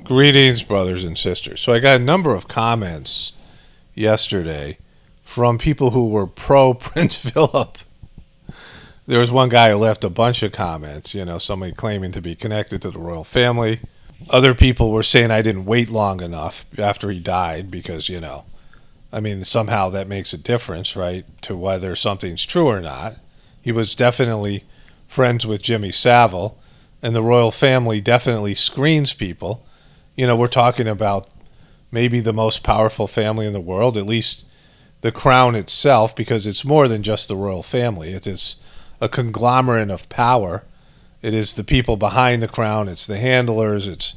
Greetings, brothers and sisters. So I got a number of comments yesterday from people who were pro Prince Phillip. There was one guy who left a bunch of comments, somebody claiming to be connected to the royal family. Other people were saying I didn't wait long enough after he died because, somehow that makes a difference, right, to whether something's true or not. He was definitely friends with Jimmy Savile, and the royal family definitely screens people. We're talking about maybe the most powerful family in the world, at least the crown itself, because it's more than just the royal family. It is a conglomerate of power. It is the people behind the crown. It's the handlers. It's,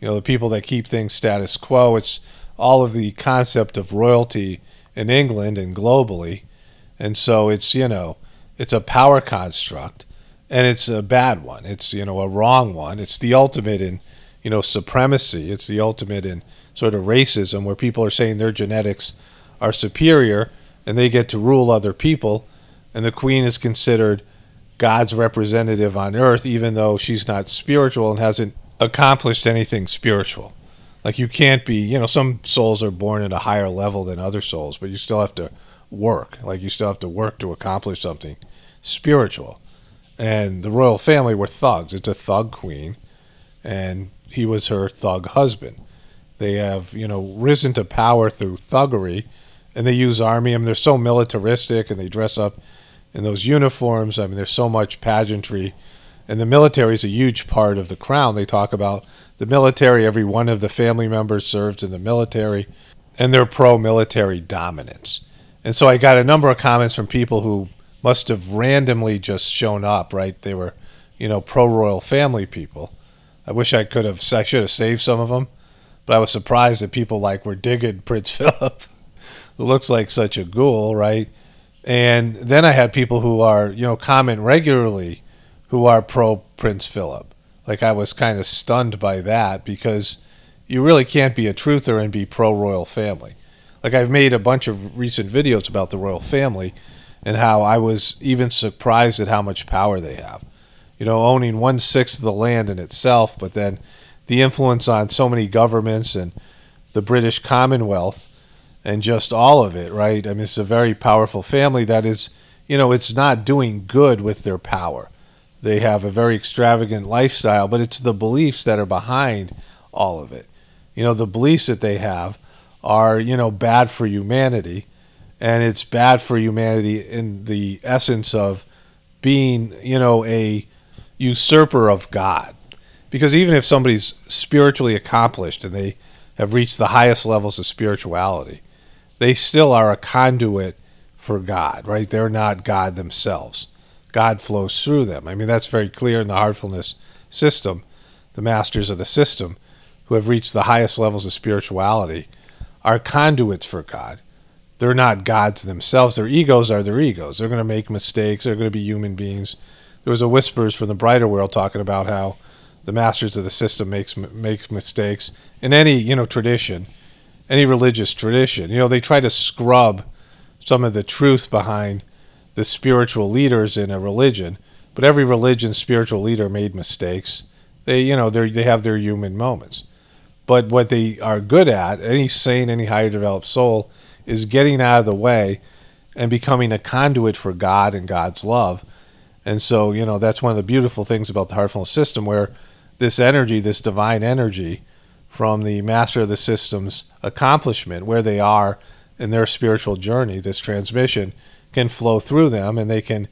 the people that keep things status quo. It's all of the concept of royalty in England and globally. And so it's, it's a power construct, and it's a bad one. It's, a wrong one. It's the ultimate in supremacy. It's the ultimate in sort of racism, where people are saying their genetics are superior and they get to rule other people, and the queen is considered God's representative on earth, even though she's not spiritual and hasn't accomplished anything spiritual. Like, you can't be, some souls are born at a higher level than other souls, but you still have to work. Like, you still have to work to accomplish something spiritual. And the royal family were thugs. It's a thug queen, and he was her thug husband. They have, risen to power through thuggery, and they use army. They're so militaristic, and they dress up in those uniforms. There's so much pageantry, and the military is a huge part of the crown. They talk about the military. Every one of the family members serves in the military, and they're pro-military dominance. And so I got a number of comments from people who must have randomly just shown up, right? They were, pro-royal family people. I should have saved some of them, but I was surprised that people were digging Prince Phillip, who looks like such a ghoul, right? And then I had people who are, comment regularly, who are pro Prince Phillip. I was kind of stunned by that, because you really can't be a truther and be pro royal family. I've made a bunch of recent videos about the royal family and how I was even surprised at how much power they have. Owning 1/6 of the land in itself, but then the influence on so many governments and the British Commonwealth and just all of it, right? It's a very powerful family that is, it's not doing good with their power. They have a very extravagant lifestyle, but it's the beliefs that are behind all of it. The beliefs that they have are, bad for humanity, and it's bad for humanity in the essence of being, a usurper of God. Because even if somebody's spiritually accomplished and they have reached the highest levels of spirituality, they still are a conduit for God, right? They're not God themselves. God flows through them. That's very clear in the heartfulness system. The masters of the system, who have reached the highest levels of spirituality, are conduits for God. They're not gods themselves. Their egos are their egos. They're going to make mistakes. They're going to be human beings. There was a whispers from the brighter world talking about how the masters of the system makes mistakes in any tradition, any religious tradition. They try to scrub some of the truth behind the spiritual leaders in a religion, but every religion's spiritual leader made mistakes. They have their human moments. But what they are good at, any sane, any higher developed soul, is getting out of the way and becoming a conduit for God and God's love. And so, that's one of the beautiful things about the heartfulness system, where this energy, this divine energy from the master of the system's accomplishment, where they are in their spiritual journey, this transmission can flow through them, and they can,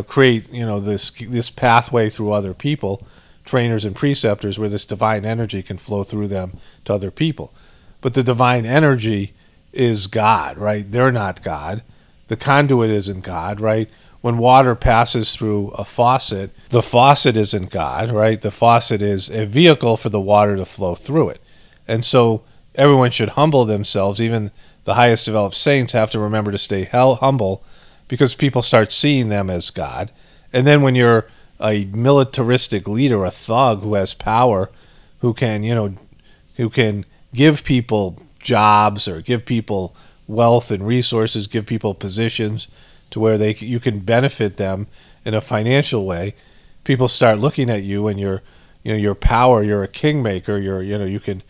create, this pathway through other people, trainers and preceptors, where this divine energy can flow through them to other people. But the divine energy is God, right? They're not God. The conduit isn't God, right? When water passes through a faucet, the faucet isn't God, right? The faucet is a vehicle for the water to flow through it. And so everyone should humble themselves. Even the highest developed saints have to remember to stay humble, because people start seeing them as God. And then when you're a militaristic leader, a thug who has power, who can give people jobs or give people wealth and resources, give people positions to where you can benefit them in a financial way, people start looking at you and your your power. You're a kingmaker. You can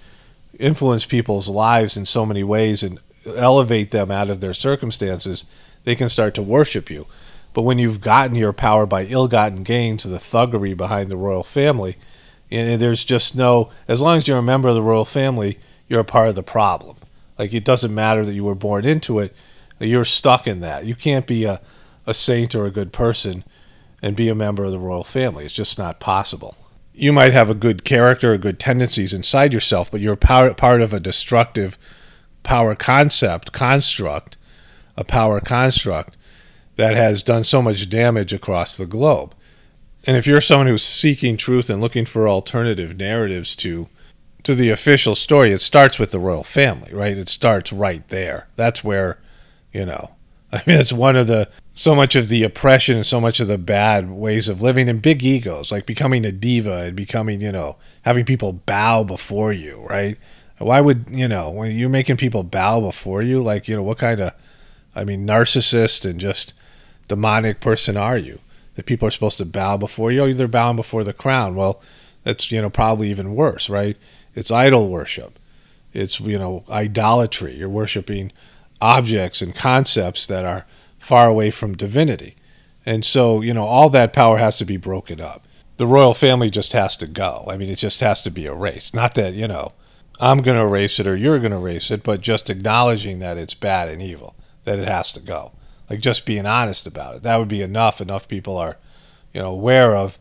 influence people's lives in so many ways and elevate them out of their circumstances. They can start to worship you. But when you've gotten your power by ill-gotten gains, the thuggery behind the royal family, and there's just no, as long as you're a member of the royal family, you're a part of the problem. Like, it doesn't matter that you were born into it. You're stuck in that. You can't be a saint or a good person and be a member of the royal family. It's just not possible. You might have a good character or good tendencies inside yourself, but you're part of a destructive power construct, a power construct that has done so much damage across the globe. And if you're someone who's seeking truth and looking for alternative narratives to the official story, it starts with the royal family, right? It starts right there. That's where, it's one of so much of the oppression and so much of the bad ways of living and big egos, like becoming a diva and becoming, having people bow before you, right? Why would, when you're making people bow before you, like, what kind of, narcissist and just demonic person are you? That people are supposed to bow before you? Oh, they're bowing before the crown. Well, that's, probably even worse, right? It's idol worship. It's, idolatry. You're worshiping objects and concepts that are far away from divinity. And so, all that power has to be broken up. The royal family just has to go. It just has to be erased. Not that, I'm going to erase it or you're going to erase it, but just acknowledging that it's bad and evil, that it has to go. Like, just being honest about it. That would be enough. Enough people are, aware of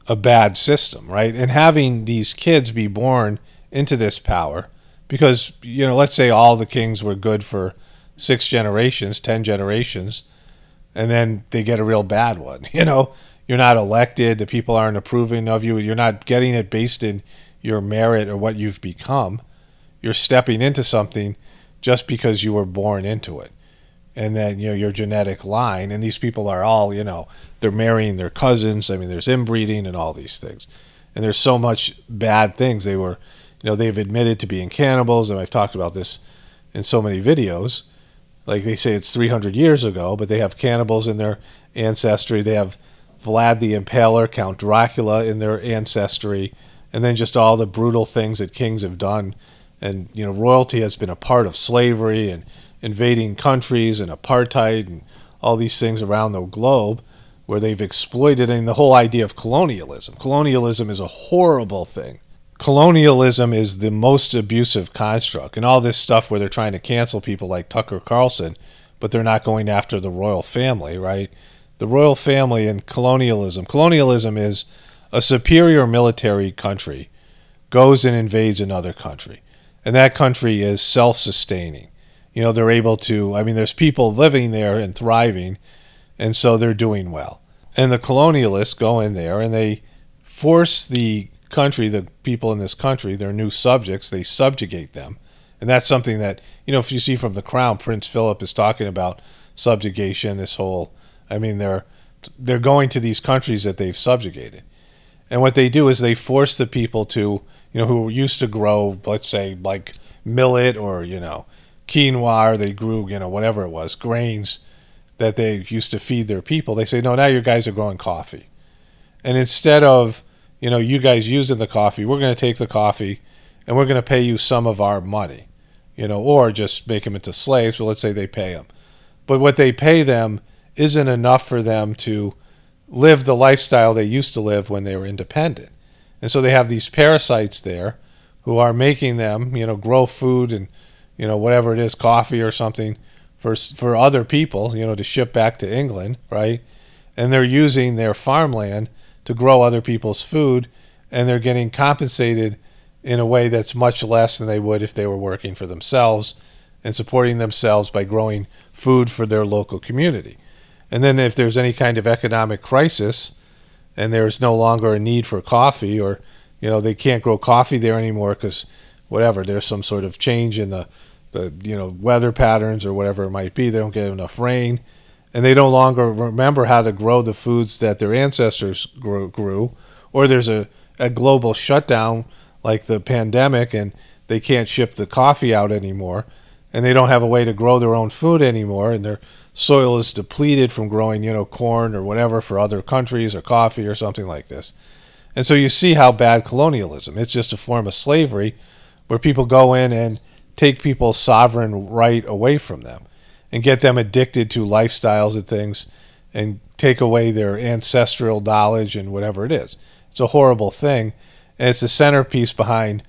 a bad system, right? And having these kids be born into this power, because, let's say all the kings were good for 6 generations, 10 generations, and then they get a real bad one. You're not elected, the people aren't approving of you, you're not getting it based in your merit or what you've become. You're stepping into something just because you were born into it. And then, your genetic line, and these people are all, they're marrying their cousins. There's inbreeding and all these things. And there's so much bad things. They were, they've admitted to being cannibals, and I've talked about this in so many videos. Like, they say it's 300 years ago, but they have cannibals in their ancestry. They have Vlad the Impaler, Count Dracula in their ancestry, and then just all the brutal things that kings have done. And, royalty has been a part of slavery and invading countries and apartheid and all these things around the globe where they've exploited, and the whole idea of colonialism. Colonialism is a horrible thing. Colonialism is the most abusive construct, and all this stuff where they're trying to cancel people like Tucker Carlson, but they're not going after the royal family, right? The royal family and colonialism. Colonialism is a superior military country goes and invades another country, and that country is self-sustaining. They're able to, there's people living there and thriving, and so they're doing well. And the colonialists go in there and they force the country, the people in this country, their new subjects, they subjugate them. And that's something that, if you see from The Crown, Prince Phillip is talking about subjugation, this whole, they're going to these countries that they've subjugated. And what they do is they force the people to, who used to grow, let's say, like millet or, quinoa, or they grew, whatever it was, grains that they used to feed their people. They say, no, now you guys are growing coffee. And instead of, you guys using the coffee, we're going to take the coffee and we're going to pay you some of our money, or just make them into slaves. But let's say they pay them. But what they pay them isn't enough for them to live the lifestyle they used to live when they were independent. And so they have these parasites there who are making them, grow food and, whatever it is, coffee or something for other people, to ship back to England, right? And they're using their farmland to grow other people's food, and they're getting compensated in a way that's much less than they would if they were working for themselves and supporting themselves by growing food for their local community. And then if there's any kind of economic crisis and there's no longer a need for coffee, or they can't grow coffee there anymore because whatever, there's some sort of change in the weather patterns or whatever it might be, they don't get enough rain, and they no longer remember how to grow the foods that their ancestors grew, or there's a global shutdown like the pandemic and they can't ship the coffee out anymore, and they don't have a way to grow their own food anymore, and their soil is depleted from growing, corn or whatever for other countries or coffee or something like this. And so you see how bad colonialism, it's just a form of slavery where people go in and take people's sovereign right away from them and get them addicted to lifestyles and things and take away their ancestral knowledge and whatever it is. It's a horrible thing, and it's the centerpiece behind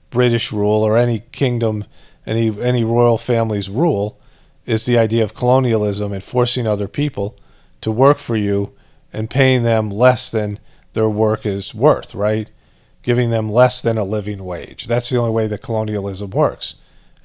British rule or any kingdom, any royal family's rule, is the idea of colonialism and forcing other people to work for you and paying them less than their work is worth, right? Giving them less than a living wage. That's the only way that colonialism works.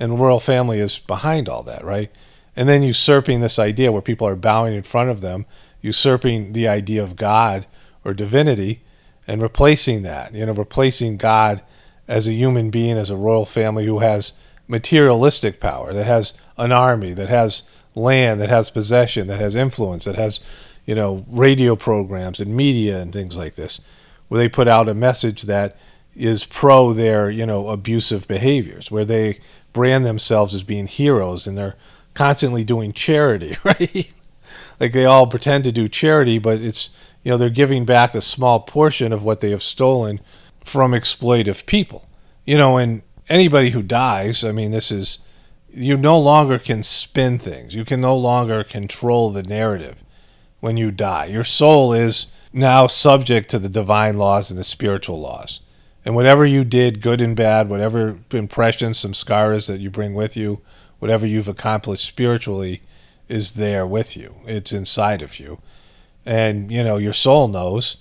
And royal family is behind all that, right? And then usurping this idea where people are bowing in front of them, usurping the idea of God or divinity and replacing that, replacing God as a human being, as a royal family who has materialistic power, that has an army, that has land, that has possession, that has influence, that has, radio programs and media and things like this, where they put out a message that is pro their, abusive behaviors, where they brand themselves as being heroes and they're constantly doing charity, right? Like they all pretend to do charity, but it's, they're giving back a small portion of what they have stolen from exploitive people. And anybody who dies, you no longer can spin things. You can no longer control the narrative when you die. Your soul is now subject to the divine laws and the spiritual laws. And whatever you did, good and bad, whatever impressions, some scars that you bring with you, whatever you've accomplished spiritually is there with you. It's inside of you. And, your soul knows.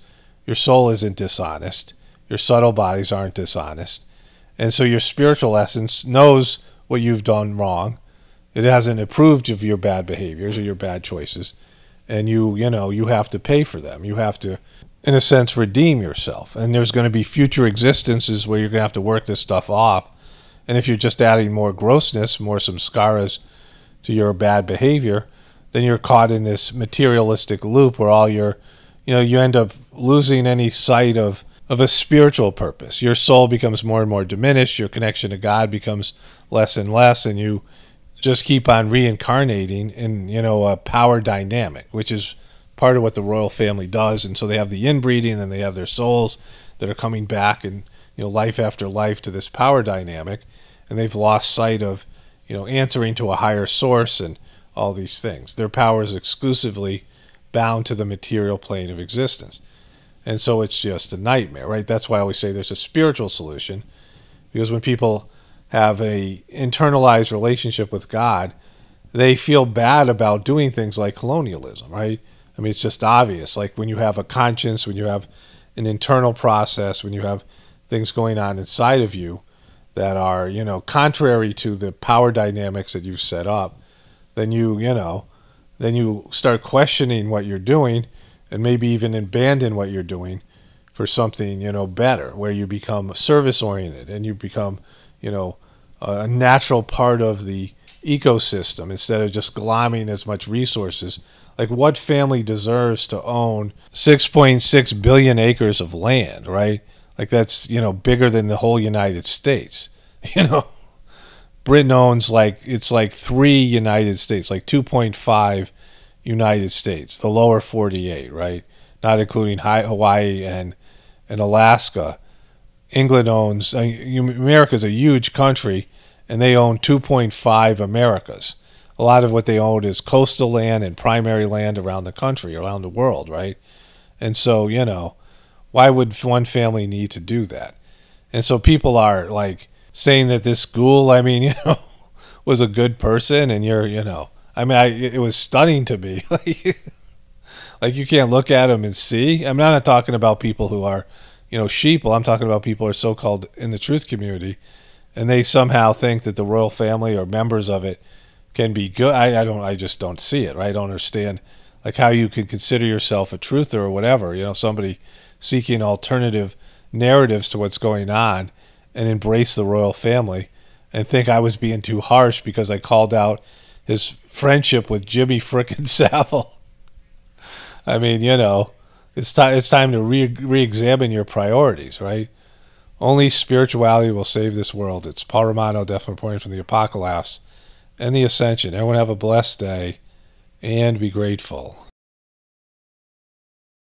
Your soul isn't dishonest. Your subtle bodies aren't dishonest. And so your spiritual essence knows what you've done wrong. It hasn't approved of your bad behaviors or your bad choices. And you have to pay for them. You have to, in a sense, redeem yourself. And there's going to be future existences where you're going to have to work this stuff off. And if you're just adding more grossness, more samskaras to your bad behavior, then you're caught in this materialistic loop where all you end up losing any sight of a spiritual purpose. Your soul becomes more and more diminished. Your connection to God becomes less and less, and you just keep on reincarnating in, a power dynamic, which is part of what the royal family does. And so they have the inbreeding, and they have their souls that are coming back and, life after life to this power dynamic, and they've lost sight of, answering to a higher source and all these things. Their power is exclusively bound to the material plane of existence. And so it's just a nightmare, right? That's why I always say there's a spiritual solution, because when people have a internalized relationship with God, they feel bad about doing things like colonialism, right? It's just obvious. Like when you have a conscience, when you have an internal process, when you have things going on inside of you that are, contrary to the power dynamics that you've set up, then you start questioning what you're doing and maybe even abandon what you're doing for something, better, where you become service-oriented and you become, a natural part of the ecosystem instead of just glomming as much resources. Like what family deserves to own 6.6 billion acres of land, right? Like that's, bigger than the whole United States, Britain owns it's like 3 United States, like 2.5 United States, the lower 48, right? Not including Hawaii and Alaska. England owns, America's a huge country, and they own 2.5 Americas. A lot of what they own is coastal land and primary land around the country, around the world, right? And so, why would one family need to do that? And so people are like saying that this ghoul, was a good person, and you're, it was stunning to me. Like you can't look at him and see. I'm not talking about people who are, sheeple. I'm talking about people who are so-called in the truth community, and they somehow think that the royal family or members of it can be good. I just don't see it, right? I don't understand like how you could consider yourself a truther or whatever, somebody seeking alternative narratives to what's going on and embrace the royal family and think I was being too harsh because I called out his friendship with Jimmy frickin' Savile. It's time to re-examine your priorities, right? Only spirituality will save this world. It's Paul Romano, definitely reporting from the Apocalaughs and the Ascension. Everyone have a blessed day and be grateful.